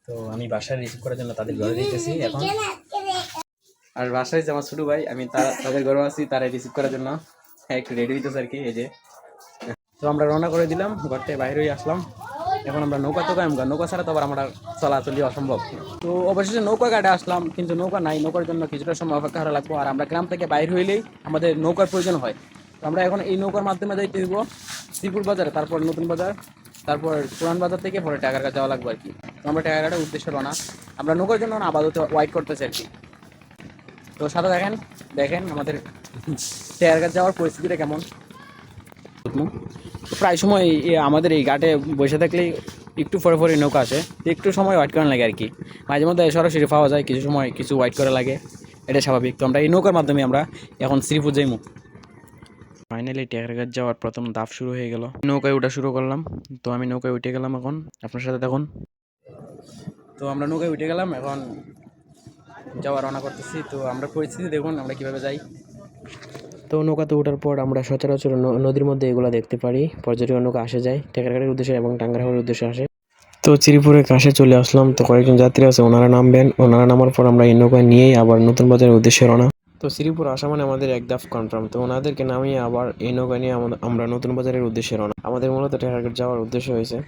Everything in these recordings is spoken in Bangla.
তো আমি বাসায় রিসিভ করার জন্য তাদের ঘরে দিতেছি এখন। আর বাসায় যে আমার ছোট ভাই, আমি তাদের ঘরে আছি, তারা রিসিভ করার জন্য একটু রেডি হইতেছে আর কি। এই যে তো আমরা রওনা করে দিলাম, ঘর থেকে বাইরে হয়ে আসলাম। এখন আমরা নৌকা তো নৌকা ছাড়া তো আবার আমরা চলাচলি অসম্ভব। তো অবশেষে নৌকা ঘাটে আসলাম, কিন্তু নৌকা নাই। নৌকার জন্য কিছুটা সময় অপেক্ষা করা লাগবো। আর আমরা গ্রাম থেকে বাইরে হইলেই আমাদের নৌকার প্রয়োজন হয়। তো আমরা এখন এই নৌকার মাধ্যমে যাইতে দিব শ্রীপুর বাজারে, তারপর নতুন বাজার, তারপর পুরান বাজার থেকে পরে টাকারঘাট যাওয়া লাগবে আর কি। তো আমরা টাকারঘাটের উদ্দেশ্যে রওনা। আমরা নৌকার জন্য আপাতত ওয়াইট করতেছি আর কি। তো সাথে দেখেন আমাদের টাকারঘাট যাওয়ার পরিস্থিতিটা কেমন। প্রায় সময় আমাদের এই ঘাটে বসে থাকলেই একটু পরে পরে নৌকা আসে, একটু সময় ওয়েট করা লাগে আর কি। মাঝে মধ্যে সরাসরি পাওয়া যায়, কিছু সময় কিছু ওয়েট করা লাগে, এটা স্বাভাবিক। তো আমরা এই নৌকার মাধ্যমে আমরা এখন শ্রীপুর যাইমু। ফাইনালি টাকারঘাট যাওয়ার প্রথম ধাপ শুরু হয়ে গেল, নৌকায় ওঠা শুরু করলাম। তো আমি নৌকায় উঠে গেলাম, এখন আপনার সাথে দেখুন। তো আমরা নৌকায় উঠে গেলাম, এখন যাওয়া রওনা করতেছি। তো আমরা পরিস্থিতি দেখুন আমরা কীভাবে যাই। তো নৌকাতে ওঠার পর আমরা সচরাচর নদীর মধ্যে এগুলো দেখতে পারি। পর্যটক নৌকা আসে যায় টাকারঘাটের উদ্দেশ্যে এবং টাঙ্গারহাটের উদ্দেশ্যে আসে। তো শ্রীপুরের কাছে চলে আসলাম। তো কয়েকজন যাত্রী আছে, ওনারা নামবেন। ওনারা নামার পর আমরা এই নৌকা নিয়েই আবার নতুন বাজারের উদ্দেশ্যে রওনা। তো শ্রীপুর আসা মানে আমাদের এক ধাপ কনফার্ম। তো ওনাদেরকে নামিয়ে আবার এই নৌকা নিয়ে আমরা নতুন বাজারের উদ্দেশ্যে রওনা। আমাদের মূলত টাকারঘাট যাওয়ার উদ্দেশ্য হয়েছে।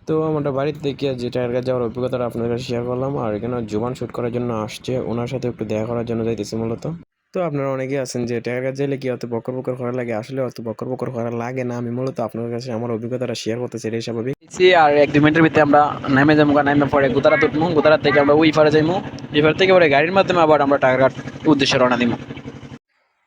তো আমরা বাড়িতে দেখি যে টাকারঘাট যাওয়ার অভিজ্ঞতাটা আপনাদের কাছে শেয়ার করলাম। আর এখানে জুবান শ্যুট করার জন্য আসছে, ওনার সাথে একটু দেখা করার জন্য যাইতেছি মূলত। তো আপনারা অনেকেই আছেন যে টাকারঘাট যাইলে কি অত বকর বকর করা লাগে, আসলে অত বকর বকর করা লাগে না। আমি মূলত আপনার কাছে আমার অভিজ্ঞতাটা শেয়ার করতেছি, এটাই স্বাভাবিক। আর 1-2 মিনিটের ভিতরে আমরা নেমে যাবো। নেমে পরে গুতারাত উঠবো, গুতারাত থেকে আমরা উইফারে যাইমু, উইফার থেকে পরে গাড়ির মাধ্যমে আবার আমরা টাকারঘাট উদ্দেশ্যে রওনা দিব।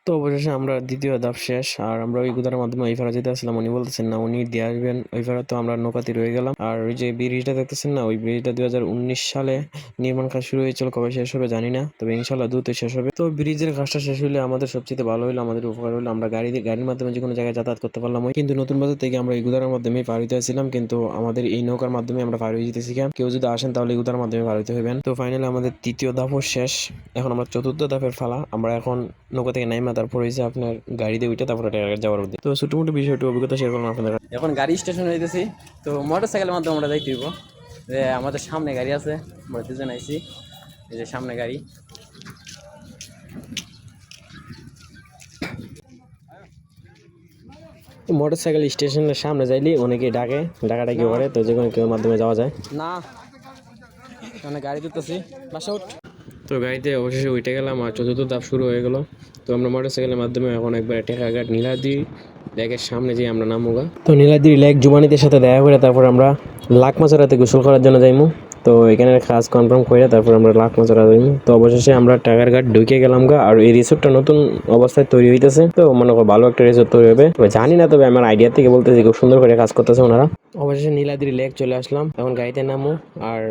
তো অবশেষে আমরা দ্বিতীয় ধাপ শেষ। আর আমরা ওই গুদারের মাধ্যমে ওই ফারা যেতে আসলাম, উনি বলতেছেন না উনি দিয়ে আসবেন ওই ফারা। তো আমরা নৌকাতে রয়ে গেলাম। আর ওই যে ব্রিজটা দেখতেছেন না, ওই ব্রিজটা 2019 সালে নির্মাণ কাজ শুরু হয়েছিল, কবে শেষ হবে জানি না, তবে ইনশাল্লাহ দ্রুত শেষ হবে। তো ব্রিজের কাজটা শেষ হলে আমাদের সবচেয়ে ভালো হলো, আমাদের উপকার হলো, আমরা গাড়ির মাধ্যমে যে কোনো জায়গায় যাতায়াত করতে পারলাম। কিন্তু নতুন বাজার থেকে আমরা এই গুদারের মাধ্যমে পার হইতে আসছিলাম, কিন্তু আমাদের এই নৌকার মাধ্যমে আমরা পার হয়ে যেতেছি। কেউ যদি আসেন তাহলে এই গুদারের মাধ্যমে পার হইতে হবেন। তো ফাইনালি আমাদের তৃতীয় ধাপও শেষ। এখন আমরা চতুর্থ ধাপের ফালা। আমরা এখন নৌকা থেকে নাইমা তারপর হয়েছে আপনার গাড়িতে উঠে তারপরে টাকারঘাট যাওয়ার উদ্দেশ্যে। তো ছোটো মোটো বিষয়টি অভিজ্ঞতা শেয়ার করলাম আপনাদের। এখন গাড়ি স্টেশনে যাইতেছি। তো মোটর সাইকেলের মাধ্যমে আমরা যাইতে হইব। যে আমাদের সামনে গাড়ি আছে, আমরা দুজন আইছি। এই যে সামনে গাড়ি। মোটর সাইকেল স্টেশনের সামনে যাইলে অনেকে ডাকাডাকি করে, তো যে কোনো কেউ মাধ্যমে যাওয়া যায় না। মানে গাড়ি তুলতেছি, বাসা উঠ। তো গাড়িতে অবশেষে উঠে গেলাম আর চতুর্থ ধাপ শুরু হয়ে গেল। তো আমরা মোটর সাইকেলের মাধ্যমে এখন একবার টাকারঘাট নীলাদ্রি লেকের সামনে যেয়ে আমরা নামুগা। তো নীলাদ্রি লেক জুবানিদের সাথে দেখা করে তারপর আমরা লাকমাছড়াতে গোসল করার জন্য যাইমু। তো এখানে কাজ কনফার্ম করে তারপর আমরা লাকমাছড়া যাইমু। তো অবশেষে আমরা টাকারঘাট ঢুকে গেলাম গা। আর এই রিসোর্টটা নতুন অবস্থায় তৈরি হইতেছে, তো মনে করো ভালো একটা রিসোর্ট তৈরি হবে, জানি না, তবে আমার আইডিয়া থেকে বলতেছি খুব সুন্দর করে কাজ করতেছে ওনারা। অবশেষে নীলাদ্রি লেক চলে আসলাম, এখন গাড়িতে নামো। আর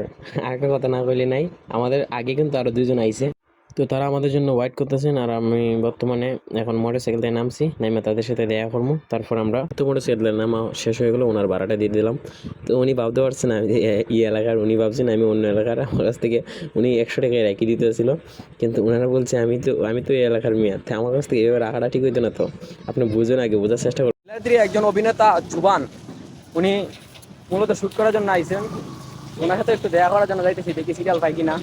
আরেকটা কথা না কইলে নাই, আমাদের আগে কিন্তু আরো দুইজন আইছে, তো তারা আমাদের জন্য ওয়েট করতেছেন। আর আমি বর্তমানে এখন মোটর সাইকেল থেকে নামছি, নামে তাদের সাথে দেখা করবো। তারপর আমরা তো মোটর সাইকেলের নামা শেষ হয়ে গেলো, ওনার ভাড়াটা দিয়ে দিলাম। তো উনি ভাবতে পারছেন আমি এই এলাকার, উনি ভাবছেন আমি অন্য এলাকার। আমার কাছ থেকে উনি 100 টাকায় রেখে দিতেছিল, কিন্তু ওনারা বলছে আমি তো এই এলাকার মেয়ে, আমার কাছ থেকে এবার রাখাটা ঠিক হইতো না। তো আপনি বুঝুন, আগে বোঝার চেষ্টা করুন। একজন অভিনেতা জুবান, উনি মূলত শুট করার জন্য আইছেন, ওনার সাথে একটু দেখা করার জন্য যাইতেছি, দেখি সিরিয়াল পাই কিনা।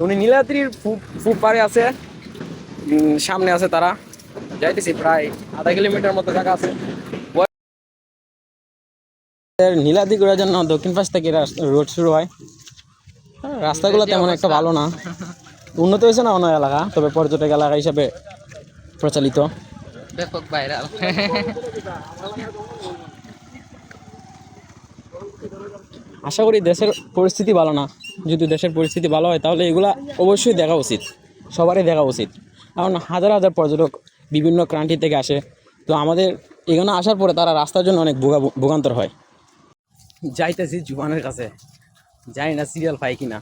উনি নীলাদ্রির খুব পারে আছে, সামনে আছে, তারা যাইতেছি প্রায় আধা কিলোমিটার মতো জায়গা আছে। নীলাদ্রি ঘোরার জন্য দক্ষিণ পাশ থেকে রোড শুরু হয়। রাস্তাগুলো তেমন একটা ভালো না, উন্নত হয়েছে না অন্য এলাকা, তবে পর্যটক এলাকা হিসাবে প্রচলিত। ব্যাপক ভাইরাল। আশা করি দেশের পরিস্থিতি ভালো না, যদি দেশের পরিস্থিতি ভালো হয় তাহলে এগুলা অবশ্যই দেখা উচিত, সবারই দেখা উচিত। কারণ হাজার হাজার পর্যটক বিভিন্ন ক্রান্তি থেকে আসে, তো আমাদের এখানে আসার পরে তারা রাস্তার জন্য অনেক ভোগান্তর হয়। যাইতেছি জুবানের কাছে, জানি না সিরিয়াল পাই কিনা,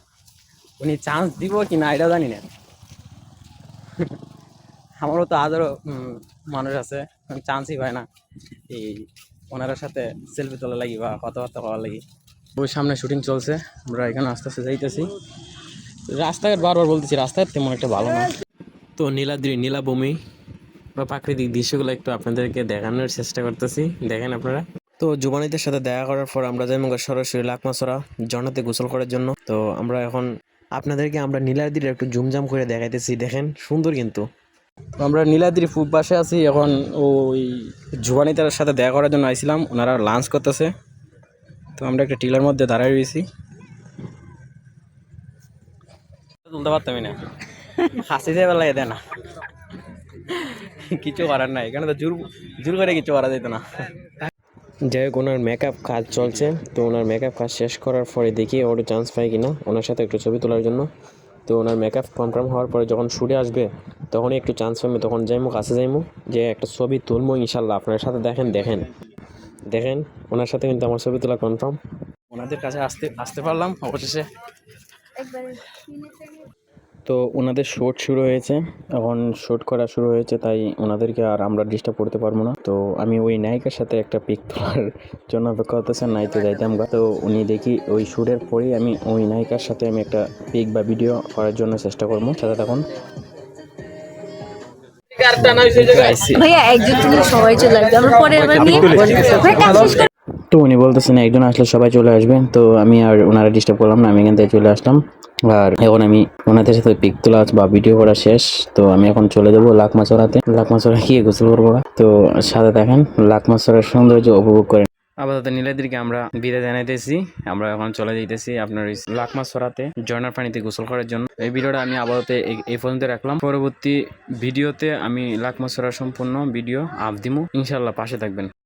উনি চান্স দিব কিনা এটা জানি না। আমারও তো হাজারো মানুষ আছে, চান্সই পায় না এই ওনার সাথে সেলফি তোলা লাগি বা কথাবার্তা হওয়ার লাগি। ওই সামনে শুটিং চলছে, আমরা এখানে আস্তে আস্তে যাইতেছি। রাস্তাঘাট বারবার বলতেছি রাস্তাঘাট তেমন একটা ভালো না। তো নীলাদ্রি নীলাভূমি বা প্রাকৃতিক দৃশ্যগুলো একটু আপনাদেরকে দেখানোর চেষ্টা করতেছি, দেখেন আপনারা। তো জুবানিদের সাথে দেখা করার পর আমরা যাই সরাসরি লাকমাছড়া ঝর্ণাতে গোসল করার জন্য। তো আমরা এখন আপনাদেরকে আমরা নীলাদ্রির একটু জুমজাম করে দেখাইতেছি, দেখেন সুন্দর কিন্তু। তো আমরা নীলাদ্রি পূব পাশে আছি এখন। ওই জুবানিতার সাথে দেখা করার জন্য আইছিলাম, ওনারা লাঞ্চ করতেছে। তো আমরা একটা টিলার মধ্যে দাঁড়ায় রয়েছি, তুলতে পারতামই না, হাসি যাবে লাগে দেয় না, কিছু করার নাই, এখানে তো জোর জোর করে কিছু করা যেত না। যাই হোক, ওনার মেকআপ কাজ চলছে। তো ওনার মেকআপ কাজ শেষ করার পরে দেখি ওর চান্স পাই কিনা ওনার সাথে একটু ছবি তোলার জন্য। তো ওনার মেকআপ কনফার্ম হওয়ার পরে যখন শুটে আসবে তখনই একটু চান্স পাইমু, তখন যাইমু, কাছে যাইমু, যে একটা ছবি তুলবো ইনশাল্লাহ আপনার সাথে। দেখেন দেখেন দেখেন, ওনার সাথে কিন্তু আমার ছবি তোলা কনফার্ম। ওনাদের কাছে আসতে আসতে পারলাম অবশেষে। তো ওনাদের শ্যুট শুরু হয়েছে, এখন শ্যুট করা শুরু হয়েছে, তাই ওনাদেরকে আর আমরা ডিস্টার্ব করতে পারবো না। তো আমি ওই নায়িকার সাথে একটা পিক তোলার জন্য অপেক্ষা করতেছেন, নাইতে যাইতাম গা। তো উনি দেখি ওই শ্যুটের পরেই আমি ওই নায়িকার সাথে আমি একটা পিক বা ভিডিও করার জন্য চেষ্টা করবো, সাথে তখন ভাইয়া একজন তুমি সবাই চলে আসবে, আমরা পরে আবার নিয়ে ভাই কাজ শেষ করে তো উনি বলতেছেন একজন আসলে সবাই চলে আসবেন। তো আমি আর ওনারা ডিস্টার্ব করলাম না, আমি এখান থেকে চলে আসলাম। আর এখন আমি ওনাদের সাথে পিক তোলা বা ভিডিও করা শেষ। তো আমি এখন চলে যাবো লাকমাছড়াতে, লাকমাছড়া গিয়ে গোসল করবো। তো সাথে দেখেন লাকমাছড়ার সৌন্দর্য উপভোগ করেন। আপাতত নীলাদ্রিকে আমরা বিদায় জানাইতেছি, আমরা এখন চলে যাইতেছি আপনার ওই লাকমাছড়াতে ঝর্ণার পানিতে গোসল করার জন্য। এই ভিডিওটা আমি আপাতত এই পর্যন্ত রাখলাম। পরবর্তী ভিডিওতে আমি লাকমাছড়ার সম্পূর্ণ ভিডিও আপ দিমু, ইনশাল্লাহ পাশে থাকবেন।